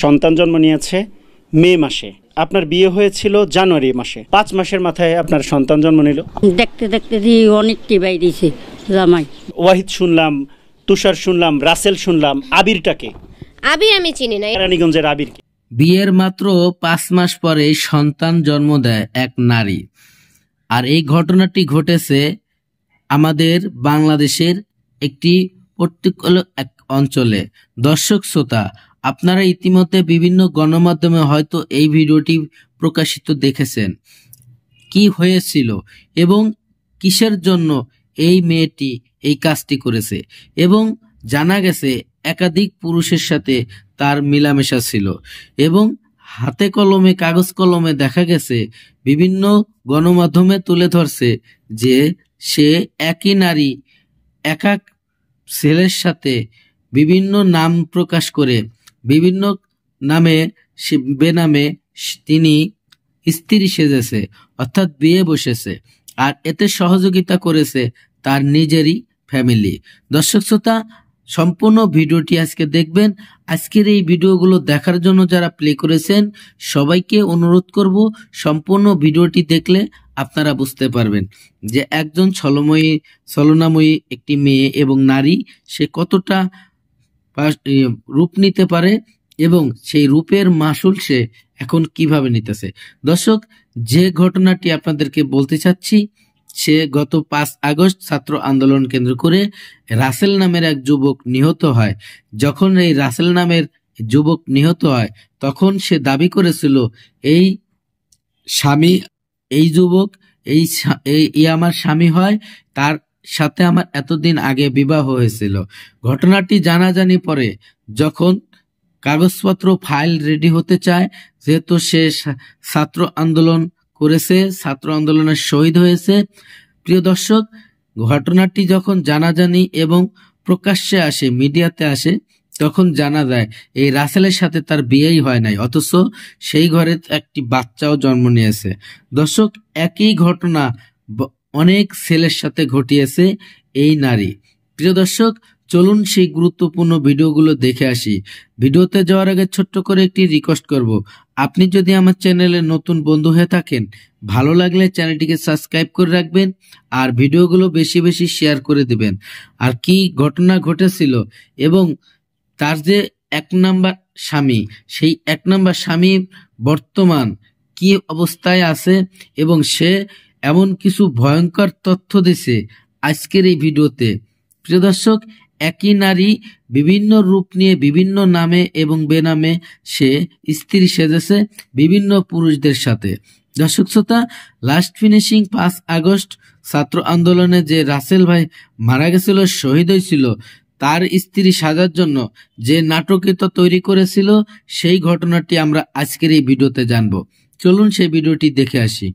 সন্তান জন্ম নিয়েছে মে মাসে, আপনার বিয়ে হয়েছিল জানুয়ারি মাসে, 5 মাসের মাথায় আপনার সন্তান জন্ম নিল। দেখতে দেখতে অনেকটি বাইরেছে জামাই। ওয়াহিদ শুনলাম, তুষার শুনলাম, রাসেল শুনলাম, আবিরটাকে? আবির আমি চিনি না। রানীগঞ্জের আবিরকে? বিয়ের মাত্র 5 মাস পরে সন্তান জন্ম দেয় এক নারী। আর এই ঘটনাটি ঘটেছে আমাদের বাংলাদেশের একটি এক অঞ্চলে। দর্শক শ্রোতা, আপনারা ইতিমধ্যে বিভিন্ন গণমাধ্যমে হয়তো এই ভিডিওটি প্রকাশিত দেখেছেন। কি হয়েছিল এবং কিসের জন্য এই মেয়েটি এই কাজটি করেছে, এবং জানা গেছে একাধিক পুরুষের সাথে তার মেলামেশা ছিল, এবং হাতে কলমে কাগজ কলমে দেখা গেছে, বিভিন্ন গণমাধ্যমে তুলে ধরছে যে সে একই নারী এক এক ছেলের সাথে বিভিন্ন নাম প্রকাশ করে বিভিন্ন নামে বেনামে তিনি স্ত্রী সেজেছে, অর্থাৎ বিয়ে বসেছে। আর এতে সহযোগিতা করেছে তার নিজেরই ফ্যামিলি। দর্শক শ্রোতা, সম্পূর্ণ ভিডিওটি আজকে দেখবেন। আজকের এই ভিডিওগুলো দেখার জন্য যারা প্লে করেছেন সবাইকে অনুরোধ করব, সম্পূর্ণ ভিডিওটি দেখলে আপনারা বুঝতে পারবেন যে একজন ছলনাময়ী একটি মেয়ে এবং নারী সে কতটা রূপ নিতে পারে এবং সেই রূপের মাসুল সে এখন কিভাবে নিতেছে। দর্শক, যে ঘটনাটি আপনাদেরকে বলতে চাচ্ছি, সে গত 5 আগস্ট ছাত্র আন্দোলন কেন্দ্র করে রাসেল নামের এক যুবক নিহত হয়। যখন এই রাসেল নামের যুবক নিহত হয় তখন সে দাবি করেছিল এই স্বামী, এই যুবক এই আমার স্বামী হয়, তার সাথে আমার এতদিন আগে বিবাহ হয়েছিল। ঘটনাটি জানাজানি পরে যখন কাগজপত্র ফাইল রেডি হতে চায়, যেহেতু সে ছাত্র আন্দোলন করেছে, ছাত্র আন্দোলনের শহীদ হয়েছে। প্রিয় দর্শক, ঘটনাটি যখন জানাজানি এবং প্রকাশ্যে আসে, মিডিয়াতে আসে, তখন জানা যায় এই রাসেলের সাথে তার বিয়েই হয় নাই, অথচ সেই ঘরে একটি বাচ্চাও জন্ম নিয়েছে। দর্শক, একই ঘটনা অনেক ছেলের সাথে ঘটিয়েছে এই নারী। প্রিয় দর্শক, চলুন সেই গুরুত্বপূর্ণ ভিডিওগুলো দেখে আসি। ভিডিওতে যাওয়ার আগে ছোট্ট করে একটি রিকোয়েস্ট করব, আপনি যদি আমার চ্যানেলে নতুন বন্ধু হয়ে থাকেন, ভালো লাগলে চ্যানেলটিকে সাবস্ক্রাইব করে রাখবেন আর ভিডিওগুলো বেশি বেশি শেয়ার করে দিবেন। আর কি ঘটনা ঘটেছিল এবং তার যে 1 নাম্বার স্বামী, সেই 1 নাম্বার স্বামী বর্তমান কি অবস্থায় আছে এবং সে এমন কিছু ভয়ঙ্কর তথ্য দিছে আজকের এই ভিডিওতে। প্রিয় দর্শক, একই নারী বিভিন্ন রূপ নিয়ে বিভিন্ন নামে এবং বেনামে সে স্ত্রী সেজেছে বিভিন্ন পুরুষদের সাথে। দর্শক শ্রোতা, লাস্ট ফিনিশিং 5 আগস্ট ছাত্র আন্দোলনে যে রাসেল ভাই মারা গেছিল, শহীদ হয়েছিল, তার স্ত্রী সাজার জন্য যে নাটকীয়তা তৈরি করেছিল, সেই ঘটনাটি আমরা আজকের এই ভিডিওতে জানবো। চলুন সেই ভিডিওটি দেখে আসি।